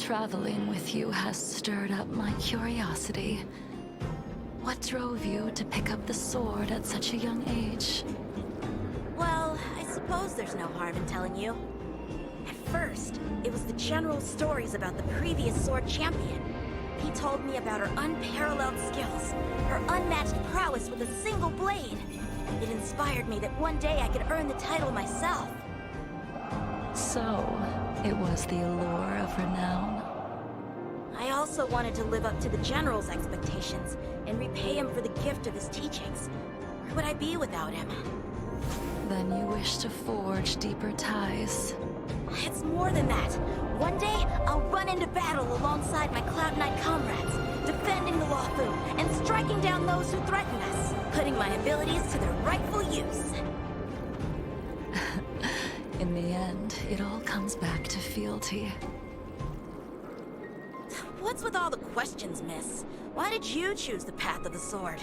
Traveling with you has stirred up my curiosity. What drove you to pick up the sword at such a young age? Well, I suppose there's no harm in telling you. At first, it was the general stories about the previous sword champion. He told me about her unparalleled skills, her unmatched prowess with a single blade. It inspired me that one day I could earn the title myself. So, it was the allure of renown. I also wanted to live up to the General's expectations and repay him for the gift of his teachings. Where would I be without him? Then you wish to forge deeper ties. It's more than that. One day, I'll run into battle alongside my Cloud Knight comrades, defending the Lawfu and striking down those who threaten us, putting my abilities to their rightful use. In the end, it all comes back to fealty. What's with all the questions, miss? Why did you choose the path of the sword?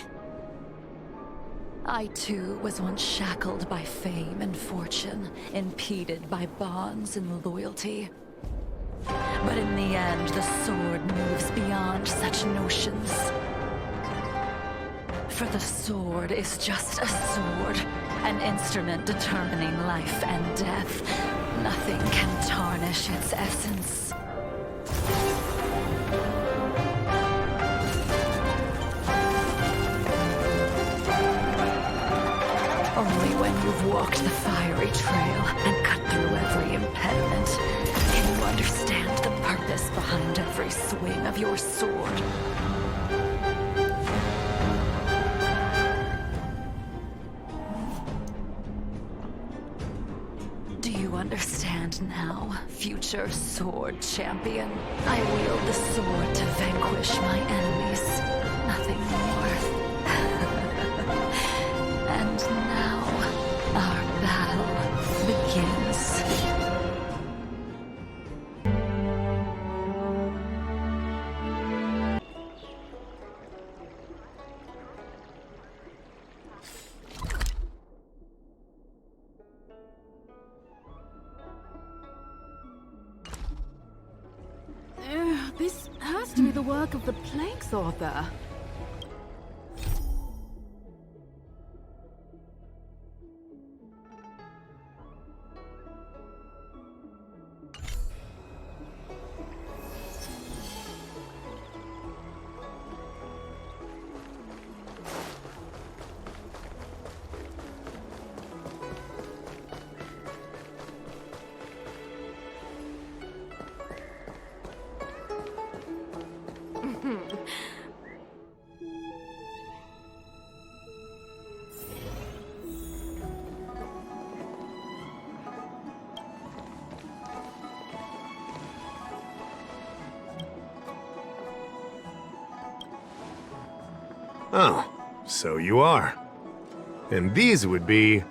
I too was once shackled by fame and fortune, impeded by bonds and loyalty. But in the end, the sword moves beyond such notions. For the sword is just a sword, an instrument determining life and death. Nothing can tarnish its essence. Only when you've walked the fiery trail and cut through every impediment can you understand the purpose behind every swing of your sword. Do you understand now, future sword champion? I wield the sword to vanquish my enemies, nothing more. And now, our battle begins. This has to be the work of the Plague's author. Oh, so you are. And these would be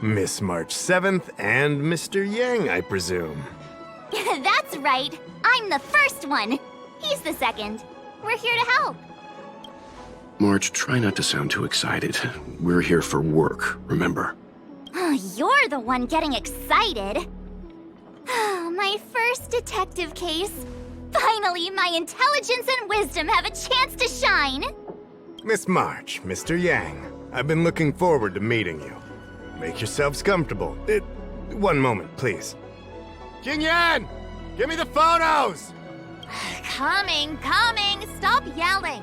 Miss March 7th and Mr. Yang, I presume. That's right. I'm the first one. He's the second. We're here to help. March, try not to sound too excited. We're here for work, remember? You're the one getting excited. My first detective case. Finally, my intelligence and wisdom have a chance to shine. Miss March, Mr. Yang, I've been looking forward to meeting you. Make yourselves comfortable. One moment, please. King Yan! Give me the photos! Coming. Stop yelling.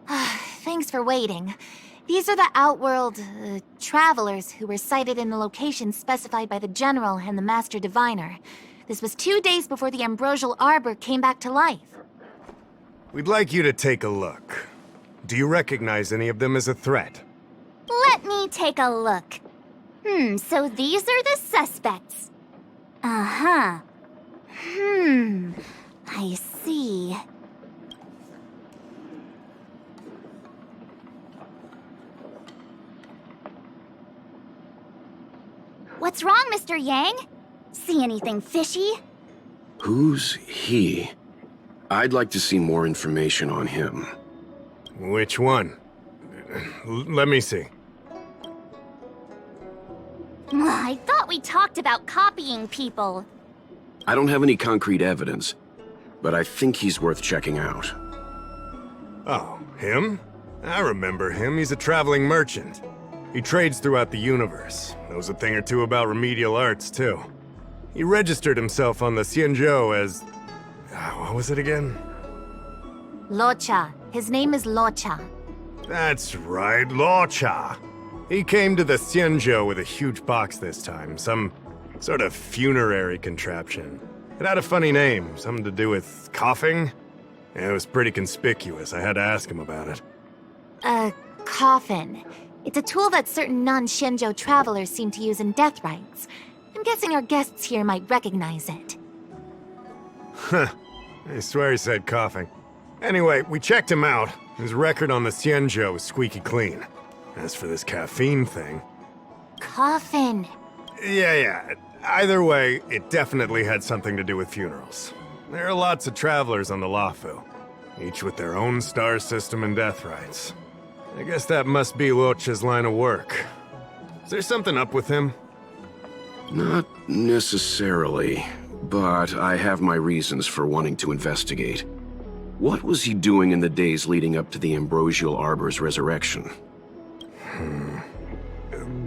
Thanks for waiting. These are the Outworld, travelers who were sighted in the location specified by the General and the Master Diviner. This was 2 days before the Ambrosial Arbor came back to life. We'd like you to take a look. Do you recognize any of them as a threat? Let me take a look. So these are the suspects. Uh-huh. I see. What's wrong, Mr. Yang? See anything fishy? Who's he? I'd like to see more information on him. Which one? Let me see. I thought we talked about copying people. I don't have any concrete evidence, but I think he's worth checking out. Oh, him? I remember him. He's a traveling merchant. He trades throughout the universe. Knows a thing or two about remedial arts, too. He registered himself on the Xianzhou as... what was it again? Loucha. His name is Loucha. That's right, Loucha. He came to the Xianzhou with a huge box this time. Some sort of funerary contraption. It had a funny name, something to do with coughing. It was pretty conspicuous. I had to ask him about it. A coffin. It's a tool that certain non-Shenzhou travelers seem to use in death rites. I'm guessing our guests here might recognize it. Huh. I swear he said coughing. Anyway, we checked him out. His record on the Xianzhou is squeaky clean. As for this caffeine thing... Coffin. Yeah. Either way, it definitely had something to do with funerals. There are lots of travelers on the Luofu, each with their own star system and death rites. I guess that must be Loucha's line of work. Is there something up with him? Not necessarily, but I have my reasons for wanting to investigate. What was he doing in the days leading up to the Ambrosial Arbor's resurrection?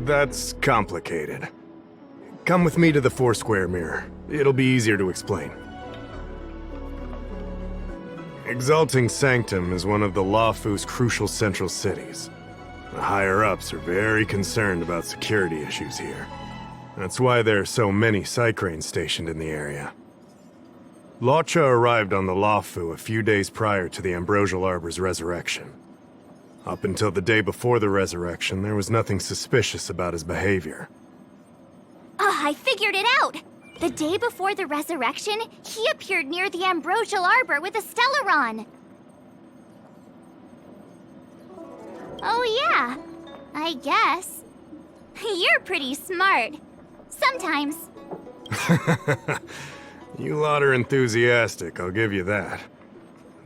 That's complicated. Come with me to the Foursquare Mirror. It'll be easier to explain. Exalting Sanctum is one of the Luofu's crucial central cities. The higher-ups are very concerned about security issues here. That's why there are so many Psycranes stationed in the area. Loucha arrived on the Luofu a few days prior to the Ambrosial Arbor's resurrection. Up until the day before the resurrection, there was nothing suspicious about his behavior. I figured it out! The day before the resurrection, he appeared near the Ambrosial Arbor with a Stellaron. Oh yeah, I guess. You're pretty smart. Sometimes. You lot are enthusiastic, I'll give you that.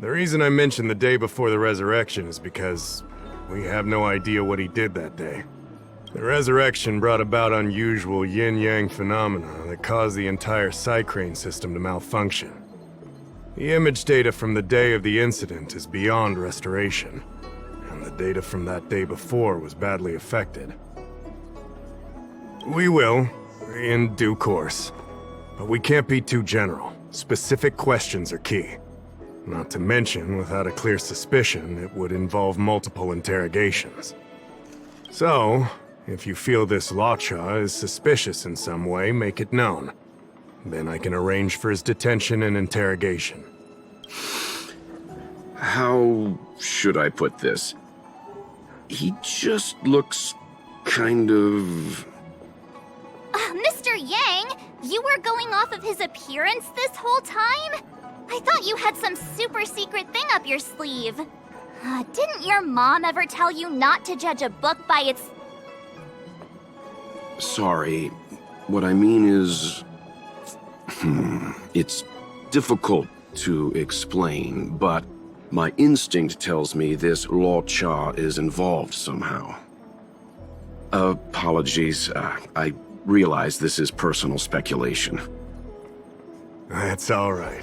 The reason I mentioned the day before the resurrection is because we have no idea what he did that day. The resurrection brought about unusual yin-yang phenomena that caused the entire Psycrane system to malfunction. The image data from the day of the incident is beyond restoration, and the data from that day before was badly affected. We will, in due course, but we can't be too general. Specific questions are key. Not to mention, without a clear suspicion, it would involve multiple interrogations. So, if you feel this Loucha is suspicious in some way, make it known. Then I can arrange for his detention and interrogation. How should I put this? He just looks kind of... Mr. Yang, you were going off of his appearance this whole time? I thought you had some super secret thing up your sleeve. Didn't your mom ever tell you not to judge a book by its... Sorry. What I mean is... It's difficult to explain, but my instinct tells me this Loucha is involved somehow. Apologies. I realize this is personal speculation. That's all right.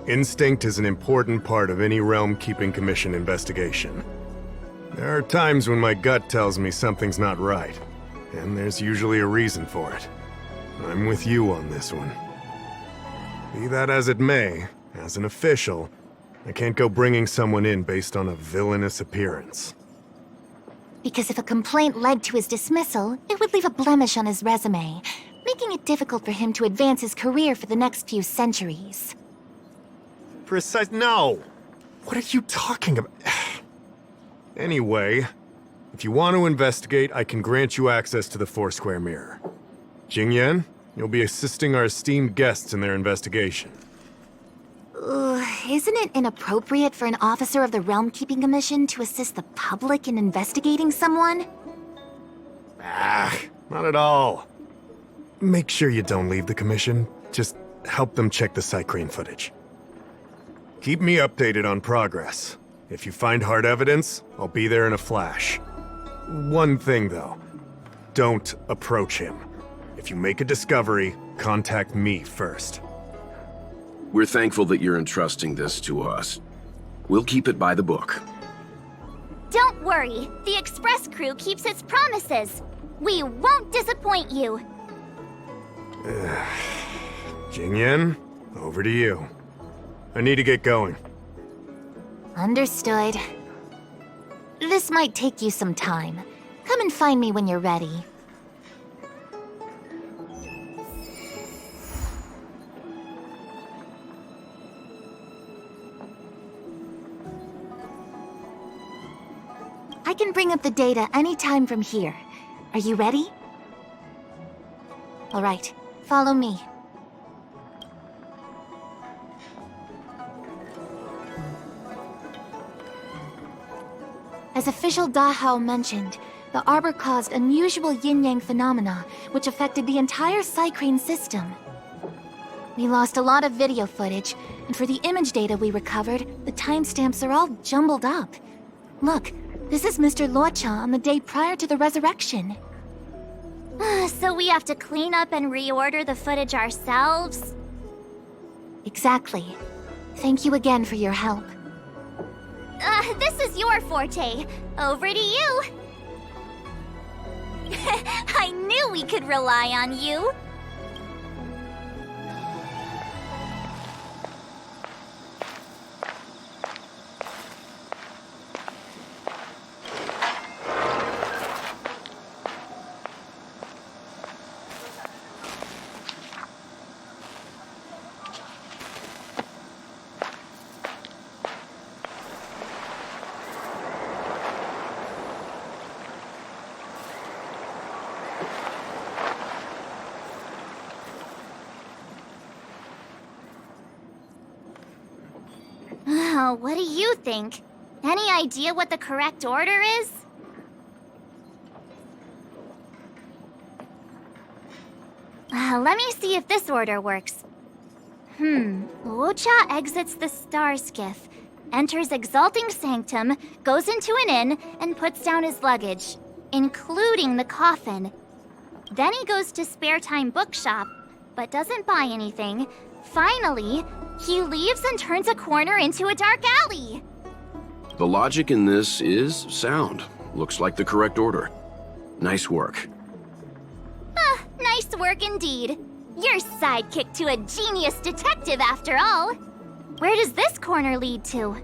Instinct is an important part of any Realm-Keeping Commission investigation. There are times when my gut tells me something's not right, and there's usually a reason for it. I'm with you on this one. Be that as it may, as an official, I can't go bringing someone in based on a villainous appearance. Because if a complaint led to his dismissal, it would leave a blemish on his resume, making it difficult for him to advance his career for the next few centuries. No! What are you talking about? Anyway, if you want to investigate, I can grant you access to the Foursquare Mirror. Jingyan, you'll be assisting our esteemed guests in their investigation. Isn't it inappropriate for an officer of the Realm Keeping Commission to assist the public in investigating someone? Not at all. Make sure you don't leave the commission. Just help them check the Cycrane footage. Keep me updated on progress. If you find hard evidence, I'll be there in a flash. One thing, though. Don't approach him. If you make a discovery, contact me first. We're thankful that you're entrusting this to us. We'll keep it by the book. Don't worry, the Express crew keeps its promises. We won't disappoint you. Jingyan, over to you. I need to get going. Understood. This might take you some time. Come and find me when you're ready. I can bring up the data anytime from here. Are you ready? All right, follow me. As official Dahao mentioned, the Arbor caused unusual yin-yang phenomena, which affected the entire Cycrane system. We lost a lot of video footage, and for the image data we recovered, the timestamps are all jumbled up. Look, this is Mr. Loucha on the day prior to the resurrection. So we have to clean up and reorder the footage ourselves? Exactly. Thank you again for your help. This is your forte. Over to you. I knew we could rely on you. What do you think? Any idea what the correct order is? Let me see if this order works. Loucha exits the star skiff, enters Exalting Sanctum, goes into an inn, and puts down his luggage, including the coffin. Then he goes to Spare Time Bookshop, but doesn't buy anything. Finally, he leaves and turns a corner into a dark alley. The logic in this is sound. Looks like the correct order. Nice work. Nice work indeed. You're sidekick to a genius detective after all. Where does this corner lead to?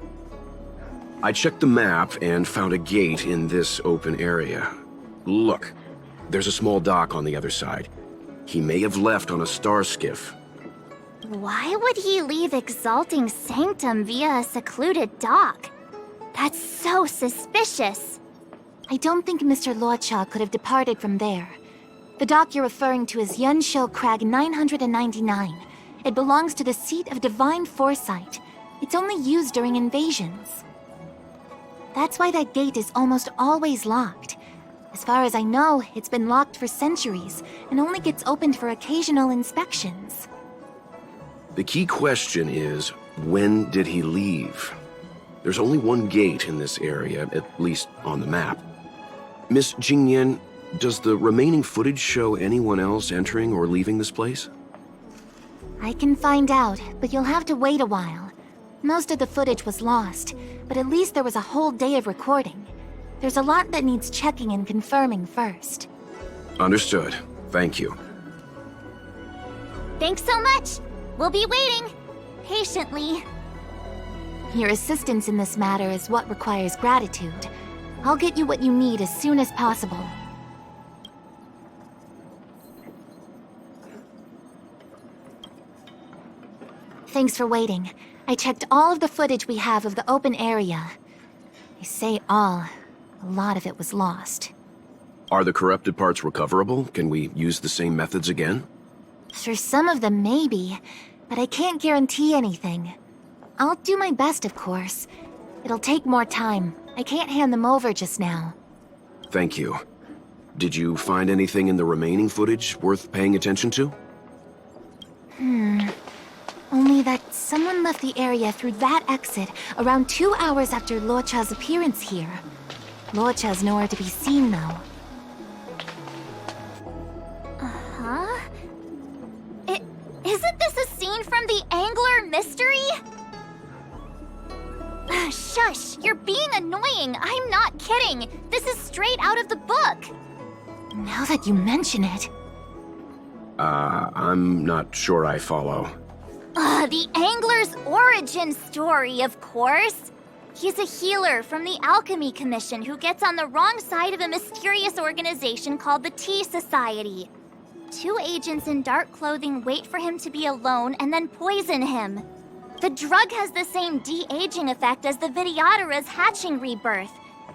I checked the map and found a gate in this open area. Look, there's a small dock on the other side. He may have left on a star skiff. Why would he leave Exalting Sanctum via a secluded dock? That's so suspicious. I don't think Mr. Loucha could have departed from there. The dock you're referring to is Yunshou Crag 999. It belongs to the seat of Divine Foresight. It's only used during invasions. That's why that gate is almost always locked. As far as I know, it's been locked for centuries and only gets opened for occasional inspections. The key question is, when did he leave? There's only one gate in this area, at least on the map. Miss Jingyan, does the remaining footage show anyone else entering or leaving this place? I can find out, but you'll have to wait a while. Most of the footage was lost, but at least there was a whole day of recording. There's a lot that needs checking and confirming first. Understood. Thank you. Thanks so much! We'll be waiting, patiently. Your assistance in this matter is what requires gratitude. I'll get you what you need as soon as possible. Thanks for waiting. I checked all of the footage we have of the open area. I say all. A lot of it was lost. Are the corrupted parts recoverable? Can we use the same methods again? For some of them, maybe. But I can't guarantee anything. I'll do my best, of course. It'll take more time. I can't hand them over just now. Thank you. Did you find anything in the remaining footage worth paying attention to? Only that someone left the area through that exit around 2 hours after Loucha's appearance here. Loucha's nowhere to be seen, though. Uh-huh? Isn't this a scene from the Angler mystery? Shush! You're being annoying! I'm not kidding! This is straight out of the book! Now that you mention it... I'm not sure I follow. The Angler's origin story, of course! He's a healer from the Alchemy Commission who gets on the wrong side of a mysterious organization called the Tea Society. 2 agents in dark clothing wait for him to be alone and then poison him. The drug has the same de-aging effect as the Vidyadhara's hatching rebirth.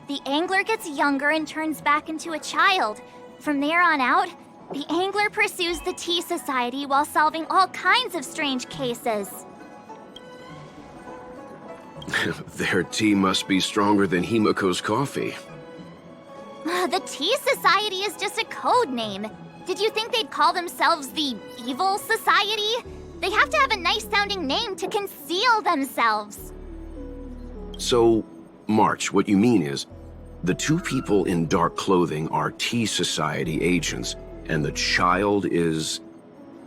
The Angler gets younger and turns back into a child. From there on out, the Angler pursues the Tea Society while solving all kinds of strange cases. Their tea must be stronger than Himiko's coffee. The Tea Society is just a code name. Did you think they'd call themselves the Evil Society? They have to have a nice-sounding name to conceal themselves. So, March, what you mean is, the 2 people in dark clothing are Tea Society agents, and the child is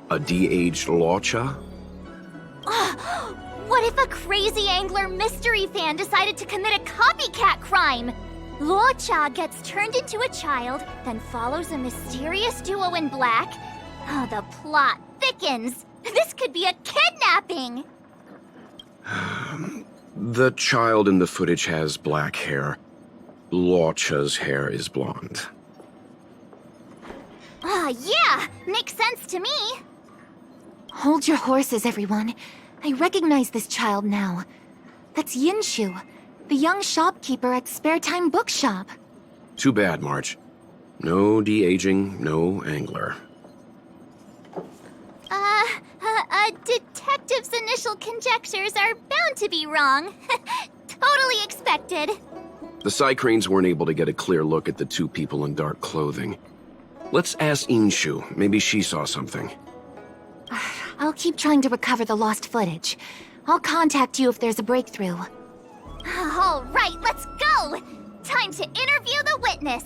a de-aged Loucha? What if a crazy Angler mystery fan decided to commit a copycat crime? Loucha gets turned into a child, then follows a mysterious duo in black. Oh, the plot thickens. This could be a kidnapping! The child in the footage has black hair. Loucha's hair is blonde. Yeah! Makes sense to me! Hold your horses, everyone. I recognize this child now. That's Yinshu, the young shopkeeper at Spare Time Bookshop. Too bad, March. No de-aging, no Angler. A detective's initial conjectures are bound to be wrong. Totally expected. The Psycranes weren't able to get a clear look at the 2 people in dark clothing. Let's ask Inshu. Maybe she saw something. I'll keep trying to recover the lost footage. I'll contact you if there's a breakthrough. All right, let's go! Time to interview the witness!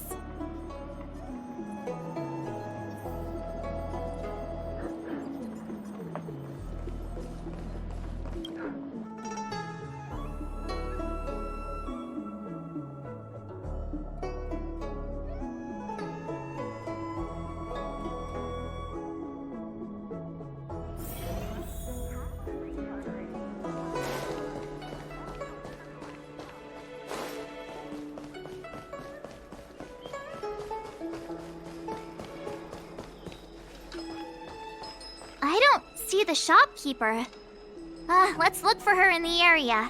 I don't see the shopkeeper. Let's look for her in the area.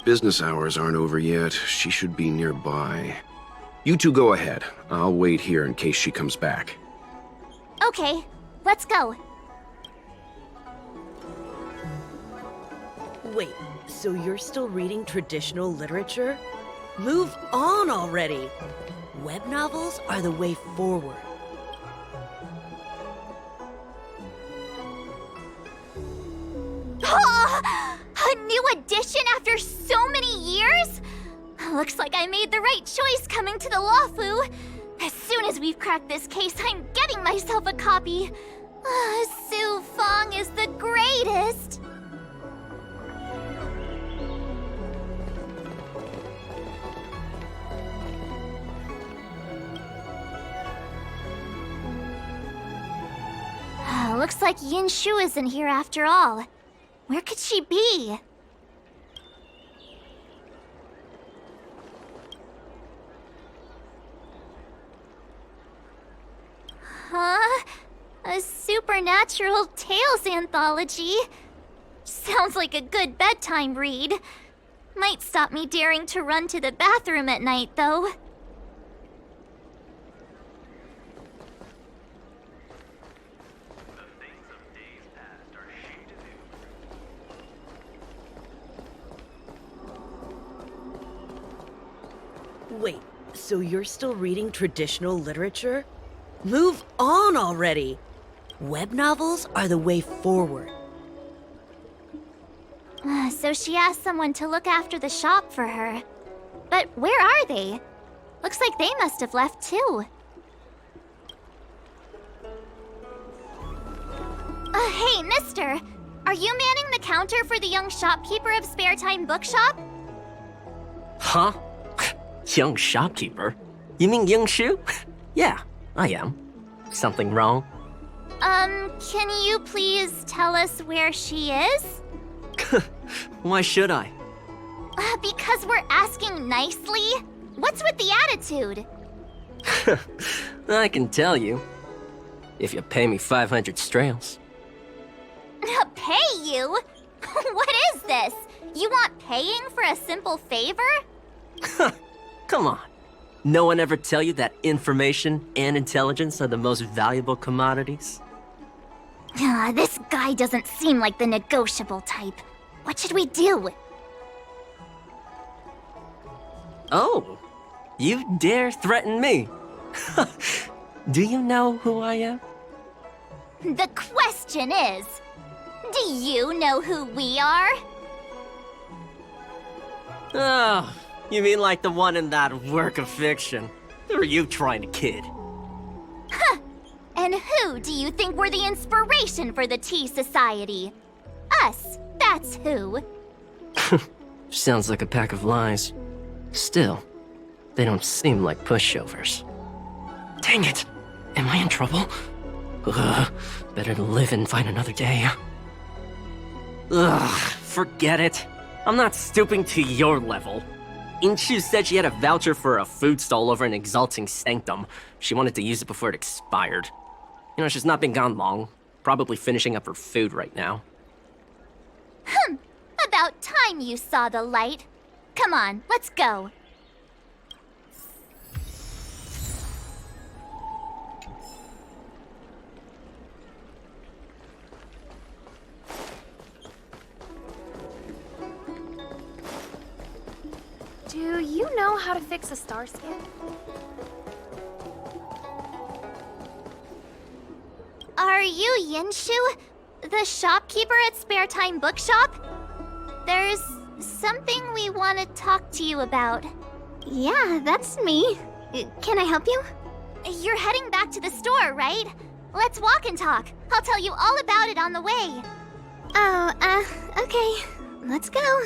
Business hours aren't over yet. She should be nearby. You 2 go ahead. I'll wait here in case she comes back. Okay, let's go. Wait, so you're still reading traditional literature? Move on already! Web novels are the way forward. A new edition after so many years? Looks like I made the right choice coming to the Lawfu. As soon as we've cracked this case, I'm getting myself a copy. Su Fong is the greatest. Looks like Yinshu isn't here after all. Where could she be? Huh? A supernatural tales anthology? Sounds like a good bedtime read. Might stop me daring to run to the bathroom at night, though. Wait, so you're still reading traditional literature? Move on already! Web novels are the way forward. So she asked someone to look after the shop for her. But where are they? Looks like they must have left too. Hey, mister! Are you manning the counter for the young shopkeeper of Spare Time Bookshop? Huh? Young shopkeeper? You mean Young Shu? Yeah, I am. Something wrong? Can you please tell us where she is? Why should I? Because we're asking nicely. What's with the attitude? I can tell you. If you pay me 500 strails. Pay you? What is this? You want paying for a simple favor? Come on. No one ever tell you that information and intelligence are the most valuable commodities? This guy doesn't seem like the negotiable type. What should we do? Oh, you dare threaten me? Do you know who I am? The question is, do you know who we are? Oh, you mean like the one in that work of fiction? Who are you trying to kid? And who do you think were the inspiration for the Tea Society? Us, that's who. Sounds like a pack of lies. Still, they don't seem like pushovers. Dang it! Am I in trouble? Better to live and find another day. Forget it. I'm not stooping to your level. Inchu said she had a voucher for a food stall over in Exalting Sanctum. She wanted to use it before it expired. You know, she's not been gone long. Probably finishing up her food right now. About time you saw the light. Come on, let's go. Do you know how to fix a star skin? Are you Yinshu, the shopkeeper at Spare Time Bookshop? There's something we want to talk to you about. Yeah, that's me. Can I help you? You're heading back to the store, right? Let's walk and talk. I'll tell you all about it on the way. Oh, okay. Let's go.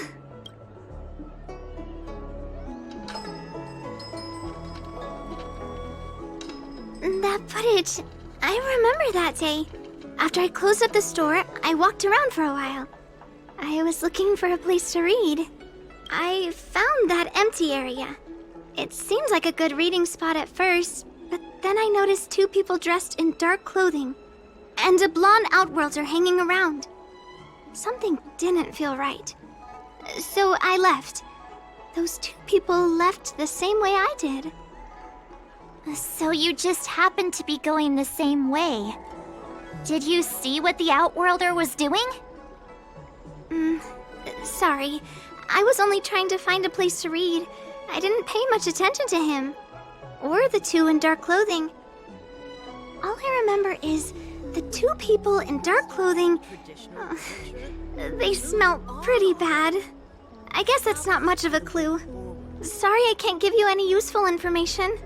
That footage, I remember that day. After I closed up the store, I walked around for a while. I was looking for a place to read. I found that empty area. It seemed like a good reading spot at first, but then I noticed two people dressed in dark clothing, and a blonde outworlder hanging around. Something didn't feel right. So I left. Those two people left the same way I did. So you just happened to be going the same way. Did you see what the Outworlder was doing? Sorry. I was only trying to find a place to read. I didn't pay much attention to him. Or the two in dark clothing. All I remember is the two people in dark clothing... they smell pretty bad. I guess that's not much of a clue. Sorry I can't give you any useful information.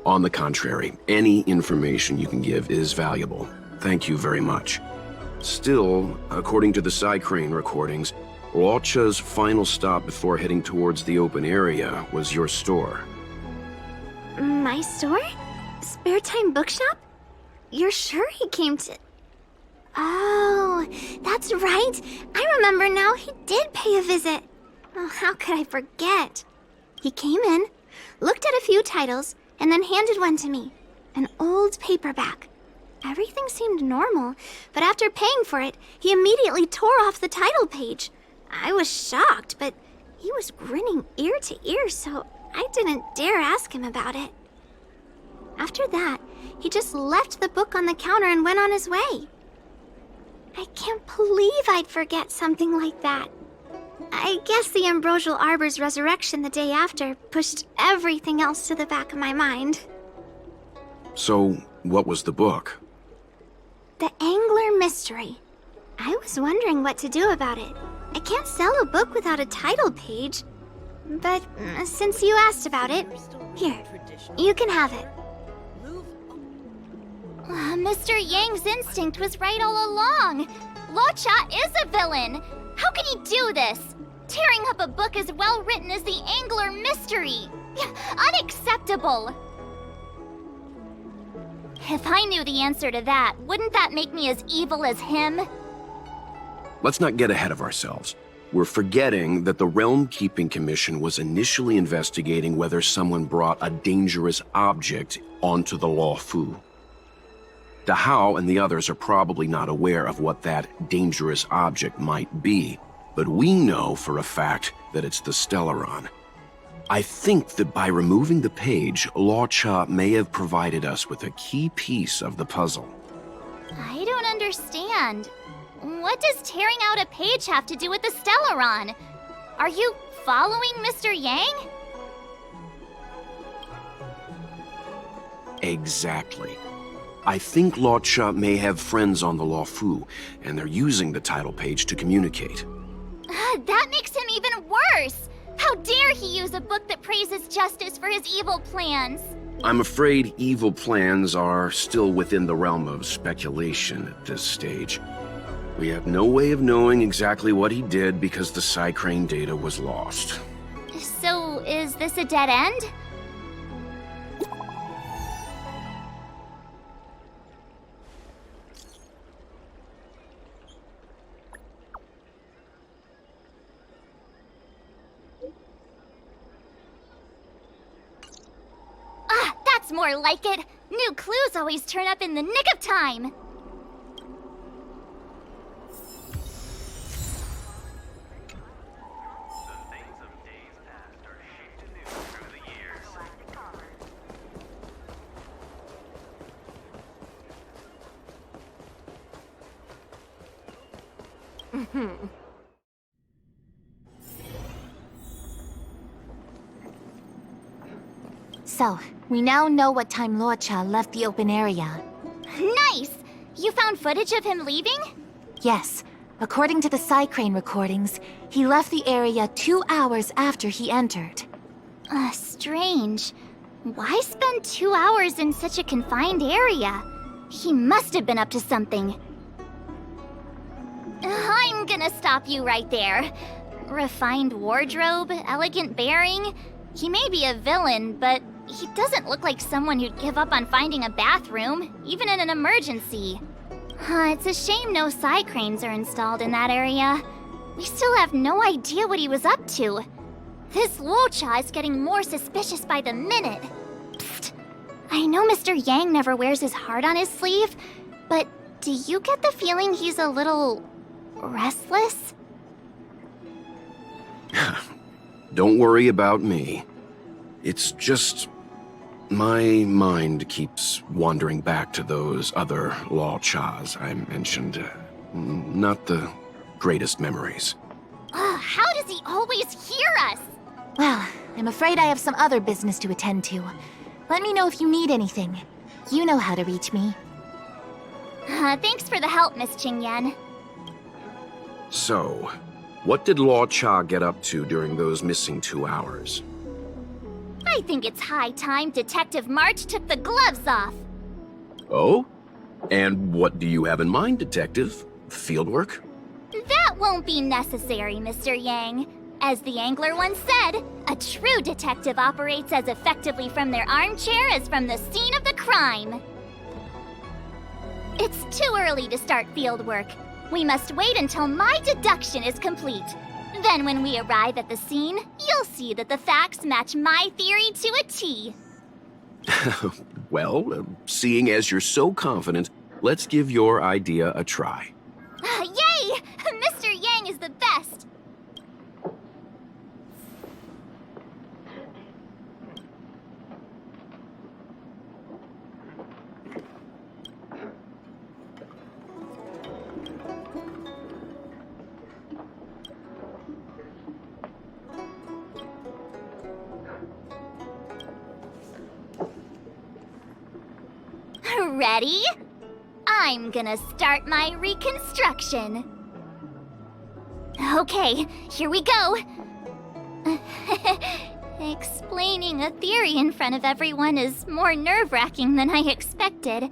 On the contrary, any information you can give is valuable. Thank you very much. Still, according to the Psycrane recordings, Loucha's final stop before heading towards the open area was your store. My store? Spare Time Bookshop? You're sure he came to... Oh, that's right. I remember now, he did pay a visit. Oh, how could I forget? He came in, looked at a few titles, and then handed one to me. an old paperback. Everything seemed normal, but after paying for it, he immediately tore off the title page. I was shocked, but he was grinning ear to ear, so I didn't dare ask him about it. After that, he just left the book on the counter and went on his way. I can't believe I'd forget something like that. I guess the Ambrosial Arbor's resurrection the day after pushed everything else to the back of my mind. So, what was the book? The Angler Mystery. I was wondering what to do about it. I can't sell a book without a title page. But since you asked about it, here, you can have it. Mr. Yang's instinct was right all along. Loucha is a villain. How can he do this? Tearing up a book as well written as the Angler Mystery. Unacceptable. If I knew the answer to that, wouldn't that make me as evil as him? Let's not get ahead of ourselves. We're forgetting that the Realm Keeping Commission was initially investigating whether someone brought a dangerous object onto the Law Fu. Dahao and the others are probably not aware of what that dangerous object might be, but we know for a fact that it's the Stellaron. I think that by removing the page, Loucha may have provided us with a key piece of the puzzle. I don't understand. What does tearing out a page have to do with the Stellaron? Are you following Mr. Yang? Exactly. I think Loucha may have friends on the Law Fu, and they're using the title page to communicate. That makes him even worse! How dare he use a book that praises justice for his evil plans? I'm afraid evil plans are still within the realm of speculation at this stage. We have no way of knowing exactly what he did because the Psycrane data was lost. So, is this a dead end? That's more like it! New clues always turn up in the nick of time! So, we now know what time Loucha left the open area. Nice! You found footage of him leaving? Yes. According to the Psycrane recordings, he left the area 2 hours after he entered. Strange. Why spend 2 hours in such a confined area? He must have been up to something. I'm gonna stop you right there. Refined wardrobe, elegant bearing. He may be a villain, but he doesn't look like someone who'd give up on finding a bathroom, even in an emergency. It's a shame no Psycranes are installed in that area. We still have no idea what he was up to. This Loucha is getting more suspicious by the minute. Psst. I know Mr. Yang never wears his heart on his sleeve, but do you get the feeling he's a little restless? Don't worry about me. It's just my mind keeps wandering back to those other Louchas I mentioned. Not the greatest memories. How does he always hear us? Well, I'm afraid I have some other business to attend to. Let me know if you need anything. You know how to reach me. Thanks for the help, Miss Qingyan. So, what did Loucha get up to during those missing 2 hours? I think it's high time Detective March took the gloves off. Oh? And what do you have in mind, Detective? Fieldwork? That won't be necessary, Mr. Yang. As the Angler once said, a true detective operates as effectively from their armchair as from the scene of the crime. It's too early to start fieldwork. We must wait until my deduction is complete. Then when we arrive at the scene, you'll see that the facts match my theory to a T. Well, seeing as you're so confident, let's give your idea a try. Yay! Mr. Yang is the best! Ready? I'm gonna start my reconstruction. Okay, here we go. Explaining a theory in front of everyone is more nerve-wracking than I expected.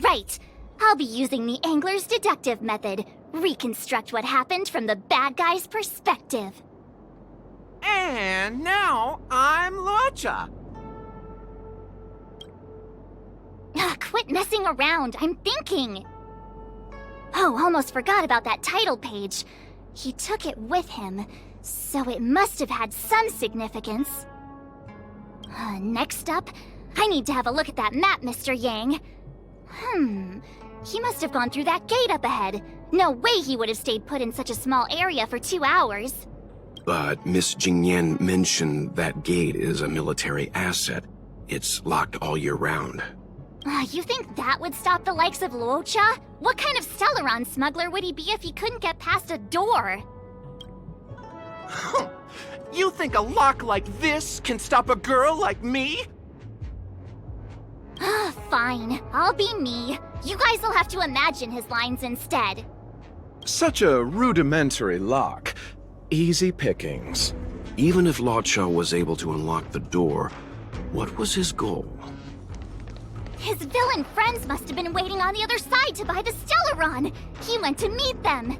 Right. I'll be using the angler's deductive method. Reconstruct what happened from the bad guy's perspective. And now I'm Loucha. Quit messing around. I'm thinking. Oh, almost forgot about that title page. He took it with him, so it must have had some significance. Next up, I need to have a look at that map, Mr. Yang. He must have gone through that gate up ahead. No way he would have stayed put in such a small area for 2 hours. But Miss Jingyan mentioned that gate is a military asset. It's locked all year round. You think that would stop the likes of Loucha? What kind of Stellaron smuggler would he be if he couldn't get past a door? You think a lock like this can stop a girl like me? Fine, I'll be me. You guys will have to imagine his lines instead. Such a rudimentary lock. Easy pickings. Even if Loucha was able to unlock the door, what was his goal? His villain friends must have been waiting on the other side to buy the Stellaron. He went to meet them.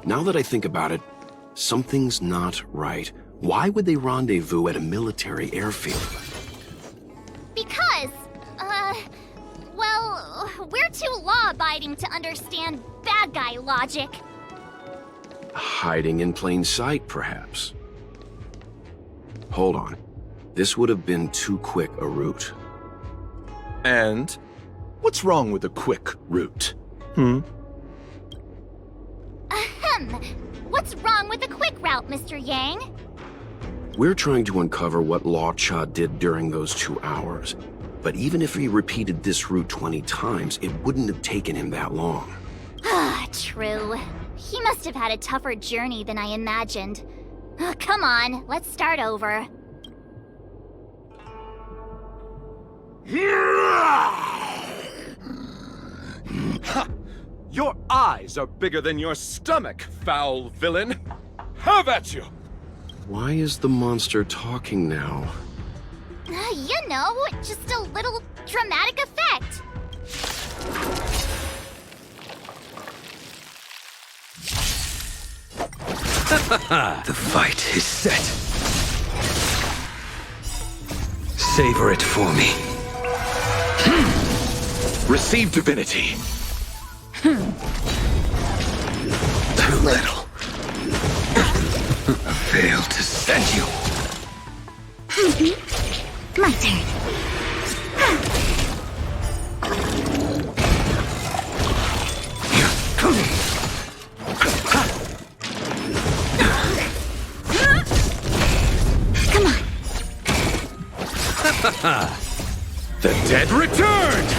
Now that I think about it, something's not right. Why would they rendezvous at a military airfield? Because, well, we're too law-abiding to understand bad guy logic. Hiding in plain sight, perhaps. Hold on. This would have been too quick a route. And what's wrong with a quick route? What's wrong with the quick route, Mr. Yang? We're trying to uncover what Loucha did during those 2 hours. But even if he repeated this route 20 times, it wouldn't have taken him that long. Ah, true. He must have had a tougher journey than I imagined. Come on, let's start over. Your eyes are bigger than your stomach, foul villain. Have at you! Why is the monster talking now? You know, just a little dramatic effect. The fight is set. Savor it for me. Receive divinity. Too little. I failed to send you. My turn. Come on. The dead returned!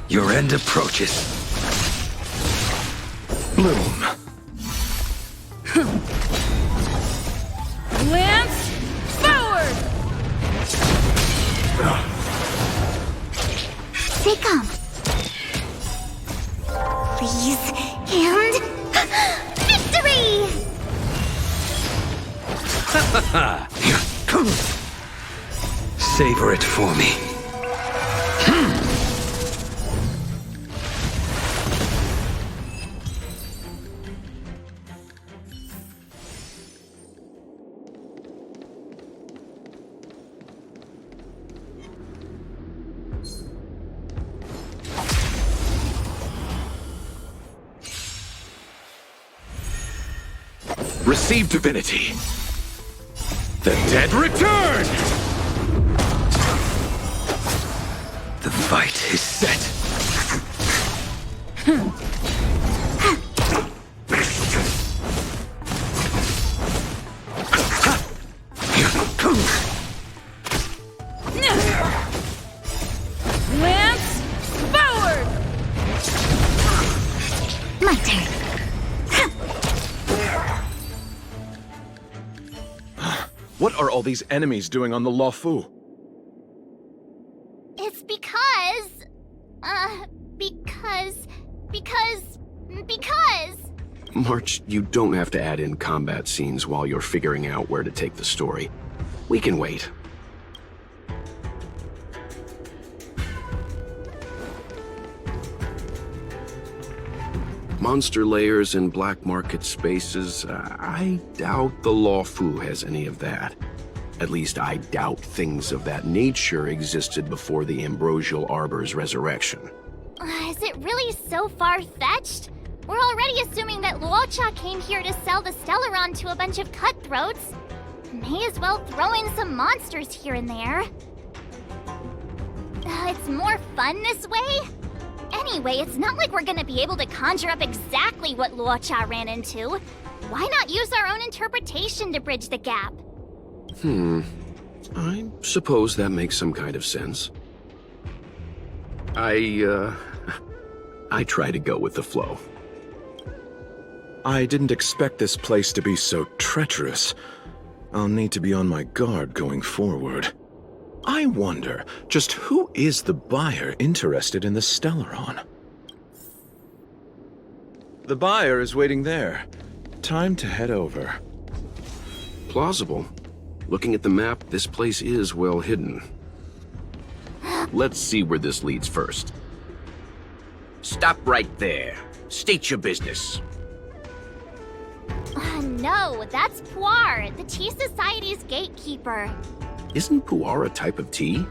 Your end approaches. Bloom. Lance, forward! Stay calm. Please, and... victory! Savor it for me. Receive divinity. The dead return! The fight is set. Lance, forward! My turn. What are all these enemies doing on the Luofu? It's because... because... March, you don't have to add in combat scenes while you're figuring out where to take the story. We can wait. Monster layers and black market spaces, I doubt the Luofu has any of that. At least I doubt things of that nature existed before the Ambrosial Arbor's resurrection. Is it really so far-fetched? We're already assuming that Loucha came here to sell the Stellaron to a bunch of cutthroats. May as well throw in some monsters here and there. It's more fun this way? Anyway, it's not like we're gonna be able to conjure up exactly what Loucha ran into. Why not use our own interpretation to bridge the gap? I suppose that makes some kind of sense. I try to go with the flow. I didn't expect this place to be so treacherous. I'll need to be on my guard going forward. I wonder, just who is the buyer interested in the Stellaron? The buyer is waiting there. Time to head over. Plausible. Looking at the map, this place is well hidden. Let's see where this leads first. Stop right there. State your business. No, that's Puar, the Tea Society's gatekeeper. Isn't pu'er a type of tea?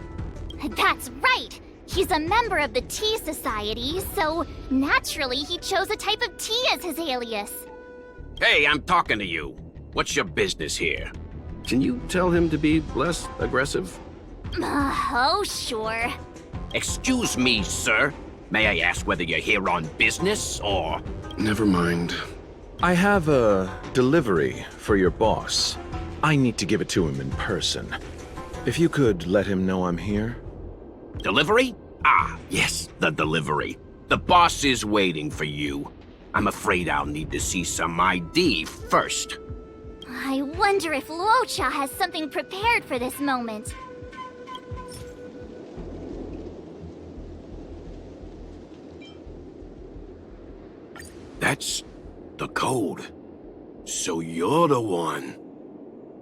That's right! He's a member of the Tea Society, so naturally he chose a type of tea as his alias. Hey, I'm talking to you. What's your business here? Can you tell him to be less aggressive? Oh, sure. Excuse me, sir. May I ask whether you're here on business, or... Never mind. I have a delivery for your boss. I need to give it to him in person. If you could let him know I'm here. Delivery? Ah, yes, the delivery. The boss is waiting for you. I'm afraid I'll need to see some ID first. I wonder if Loucha has something prepared for this moment. That's the code. So you're the one.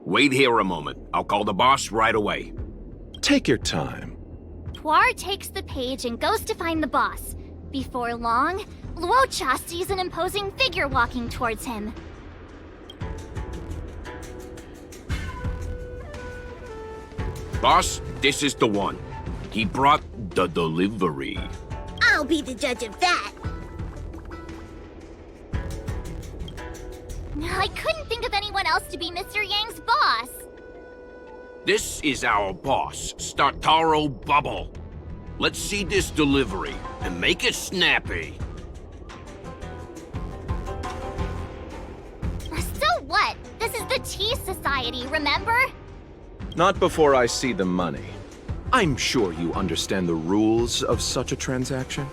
Wait here a moment. I'll call the boss right away. Take your time. Puar takes the page and goes to find the boss. Before long, Loucha sees an imposing figure walking towards him. Boss, this is the one. He brought the delivery. I'll be the judge of that. I couldn't think of anyone else to be Mr. Yang's boss. This is our boss, Startaro Bubble. Let's see this delivery, and make it snappy. So what? This is the Tea Society, remember? Not before I see the money. I'm sure you understand the rules of such a transaction.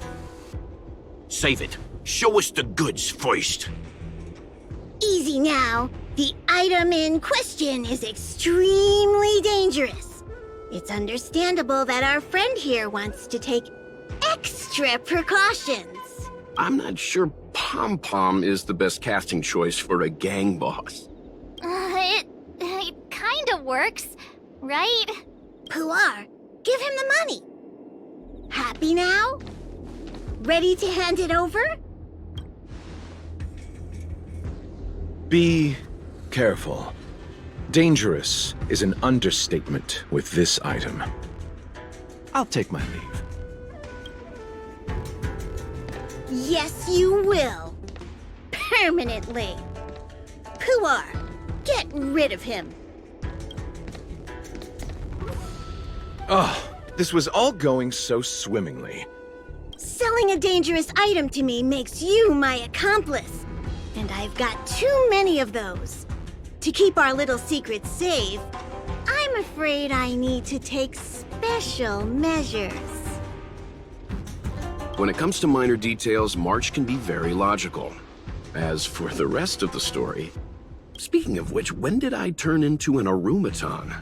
Save it. Show us the goods first. Easy now. The item in question is extremely dangerous. It's understandable that our friend here wants to take extra precautions. I'm not sure Pom-Pom is the best casting choice for a gang boss. It kinda works, right? Puar, give him the money. Happy now? Ready to hand it over? Be careful. Dangerous is an understatement with this item. I'll take my leave. Yes, you will. Permanently. Puar, get rid of him. Oh, this was all going so swimmingly. Selling a dangerous item to me makes you my accomplice. And I've got too many of those. To keep our little secret safe, I'm afraid I need to take special measures. When it comes to minor details, March can be very logical. As for the rest of the story... Speaking of which, when did I turn into an Arumaton?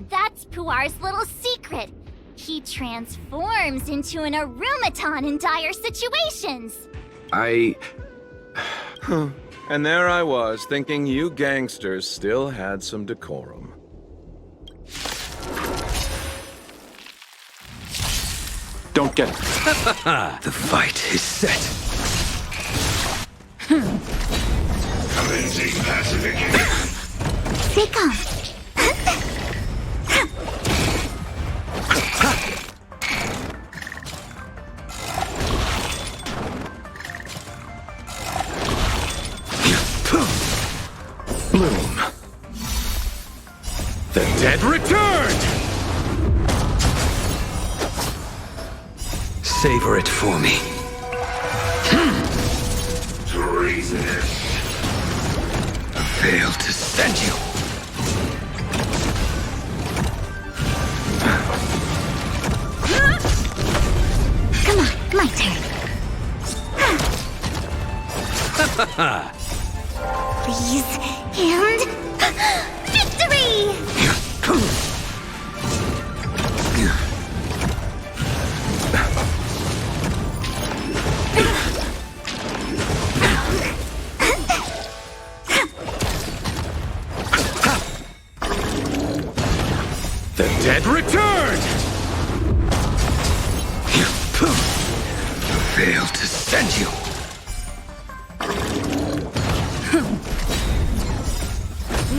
That's Puar's little secret. He transforms into an Arumaton in dire situations. Huh. And there I was, thinking you gangsters still had some decorum. Don't get... The fight is set. Commencing pacification. They come. Bloom. The dead returned! Savor it for me. Treasonous. Fail to send you. Come on, my turn. Please, and victory! The dead returned! Fail to send you.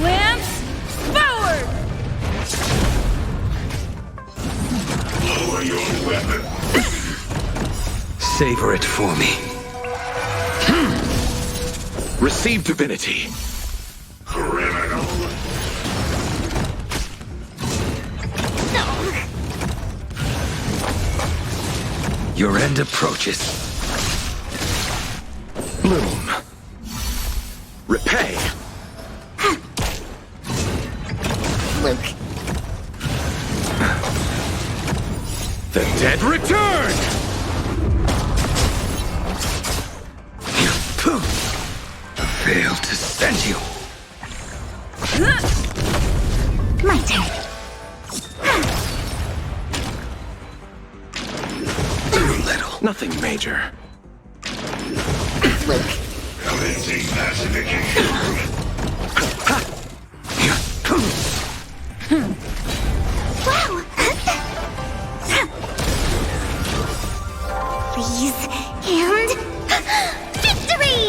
Lance forward! for your weapon. Savor it for me. Receive divinity. Criminal. Your end approaches. Bloom. Repay. Luke. The dead return! Failed to send you. My turn. Too little. Nothing major. Luke. Commencing pacification. Wow! Please, and... victory!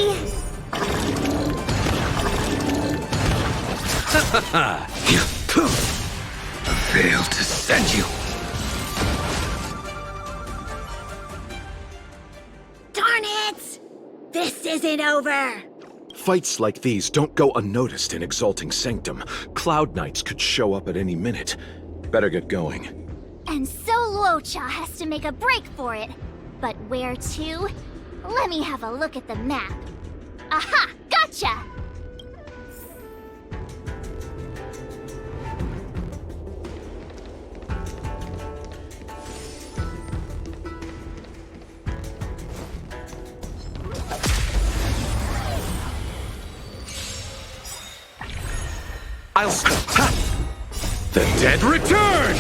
Failed to send you. Darn it! This isn't over! Fights like these don't go unnoticed in Exalting Sanctum. Cloud Knights could show up at any minute. Better get going. And so Loucha has to make a break for it. But where to? Let me have a look at the map. Aha! Gotcha! I'll stop. Ha! The dead return!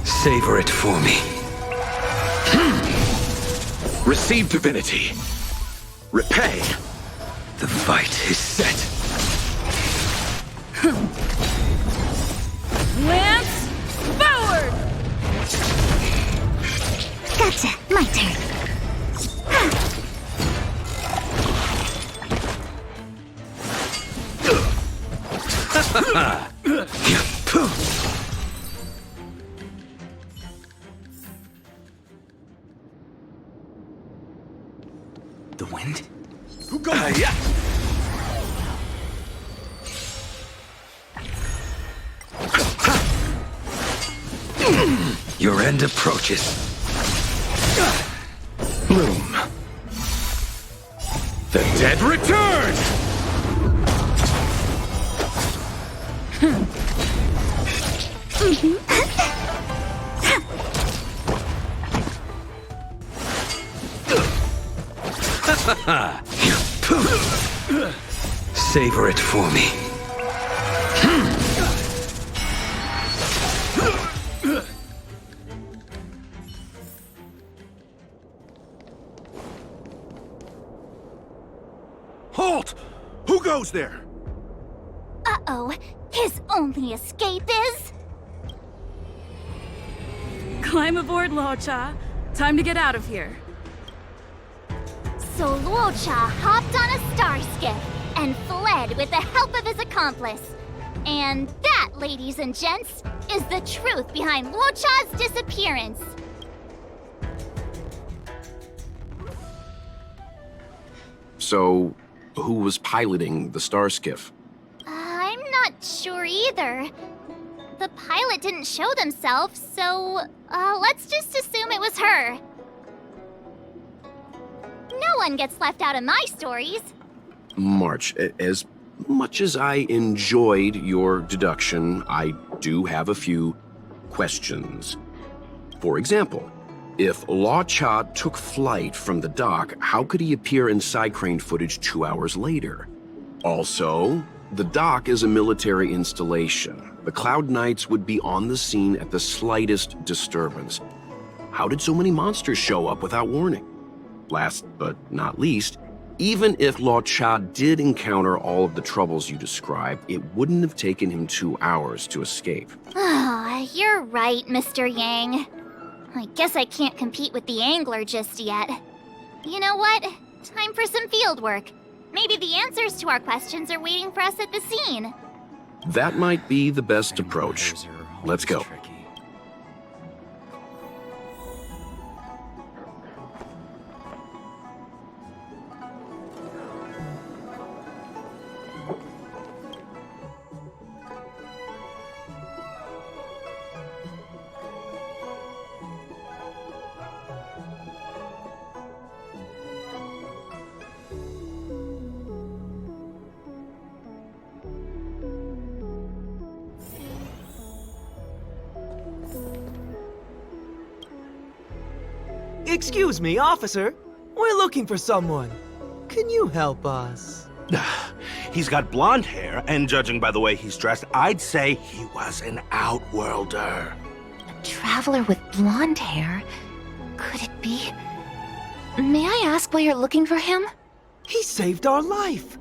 Savor it for me. Receive divinity. Repay. The fight is set. Lance, forward! Gotcha! My turn. The wind? Who goes? Yeah. Your end approaches. Bloom. The dead return! Savor it for me. Halt! Who goes there? Uh-oh. His only escape is... Climb aboard, Loucha. Time to get out of here. So Loucha hopped on a star skiff and fled with the help of his accomplice. And that, ladies and gents, is the truth behind Loucha's disappearance. So, who was piloting the star skiff? I'm not sure either. The pilot didn't show themselves, so let's just assume it was her. No one gets left out of my stories. March, as much as I enjoyed your deduction, I do have a few questions. For example, if Loucha took flight from the dock, how could he appear in side crane footage 2 hours later? Also, the dock is a military installation. The Cloud Knights would be on the scene at the slightest disturbance. How did so many monsters show up without warning? Last but not least, even if Loucha did encounter all of the troubles you described, it wouldn't have taken him 2 hours to escape. Ah, you're right, Mr. Yang. I guess I can't compete with the angler just yet. You know what? Time for some field work. Maybe the answers to our questions are waiting for us at the scene. That might be the best approach. Let's go. Excuse me, officer. We're looking for someone. Can you help us? He's got blonde hair, and judging by the way he's dressed, I'd say he was an outworlder. A traveler with blonde hair? Could it be? May I ask why you're looking for him? He saved our life.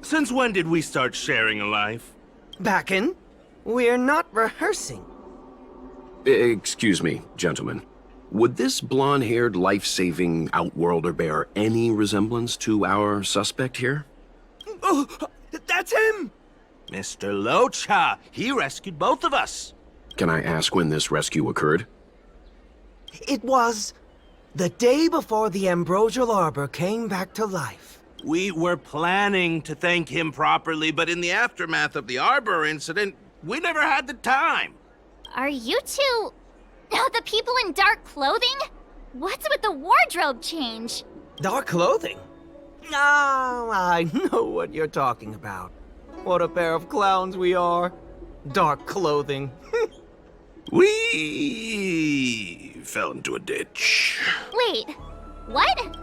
Since when did we start sharing a life? Back in? We're not rehearsing. Excuse me, gentlemen. Would this blonde-haired, life-saving outworlder bear any resemblance to our suspect here? Oh, that's him! Mr. Loucha. He rescued both of us. Can I ask when this rescue occurred? It was the day before the Ambrosial Arbor came back to life. We were planning to thank him properly, but in the aftermath of the Arbor incident, we never had the time. Are you two... the people in dark clothing? What's with the wardrobe change? Dark clothing? Ah, I know what you're talking about. What a pair of clowns we are. Dark clothing. We fell into a ditch. Wait, what?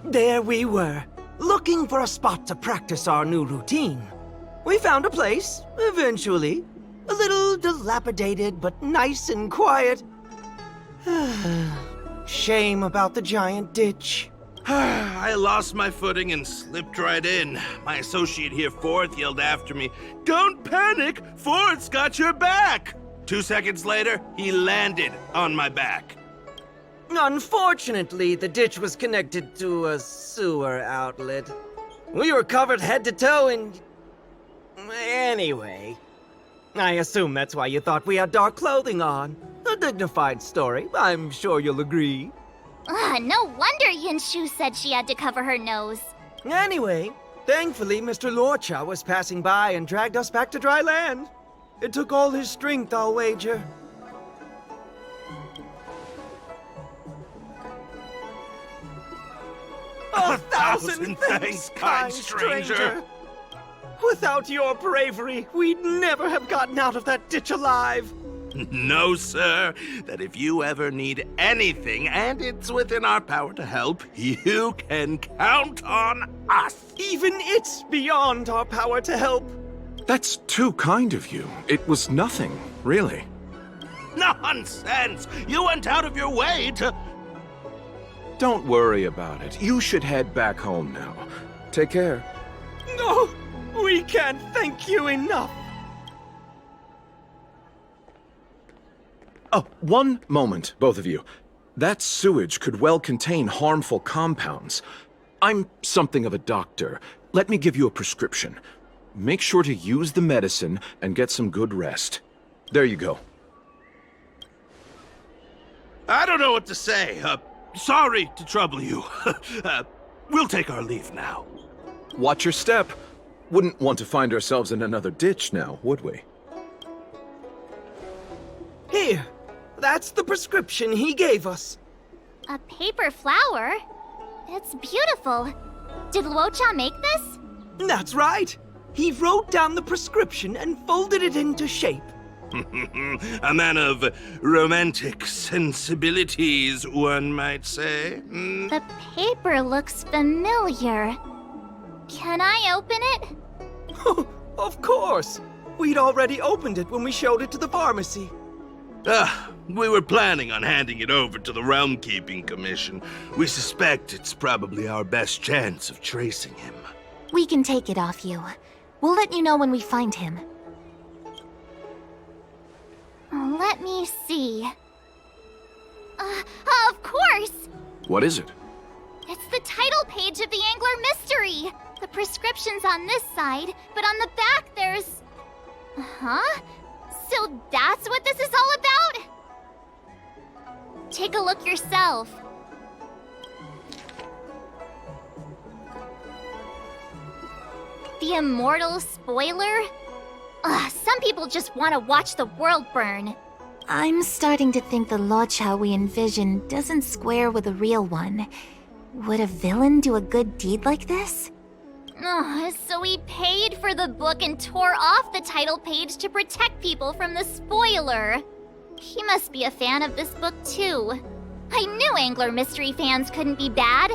There we were, looking for a spot to practice our new routine. We found a place, eventually. A little dilapidated, but nice and quiet. Shame about the giant ditch. I lost my footing and slipped right in. My associate here, Fourth, yelled after me, "Don't panic! Fourth's got your back!" 2 seconds later, he landed on my back. Unfortunately, the ditch was connected to a sewer outlet. We were covered head to toe in... Anyway, I assume that's why you thought we had dark clothing on. A dignified story, I'm sure you'll agree. No wonder Yinshu said she had to cover her nose. Anyway, thankfully Mr. Loucha was passing by and dragged us back to dry land. It took all his strength, I'll wager. A thousand thanks, kind stranger! Without your bravery, we'd never have gotten out of that ditch alive. No, sir. That if you ever need anything, and it's within our power to help, you can count on us. Even it's beyond our power to help. That's too kind of you. It was nothing, really. Nonsense! You went out of your way to... Don't worry about it. You should head back home now. Take care. No, we can't thank you enough. Oh, one moment, both of you. That sewage could well contain harmful compounds. I'm something of a doctor. Let me give you a prescription. Make sure to use the medicine and get some good rest. There you go. I don't know what to say. Sorry to trouble you. We'll take our leave now. Watch your step. Wouldn't want to find ourselves in another ditch now, would we? Here, that's the prescription he gave us. A paper flower? It's beautiful. Did Loucha make this? That's right. He wrote down the prescription and folded it into shape. A man of romantic sensibilities, one might say. The paper looks familiar. Can I open it? Of course. We'd already opened it when we showed it to the pharmacy. We were planning on handing it over to the Realm Keeping Commission. We suspect it's probably our best chance of tracing him. We can take it off you. We'll let you know when we find him. Let me see. Of course! What is it? It's the title page of the Angler Mystery! The prescription's on this side, but on the back there's... Huh? So that's what this is all about? Take a look yourself. The immortal spoiler? Some people just want to watch the world burn. I'm starting to think the Loucha we envision doesn't square with a real one. Would a villain do a good deed like this? So he paid for the book and tore off the title page to protect people from the spoiler. He must be a fan of this book too. I knew Angler Mystery fans couldn't be bad.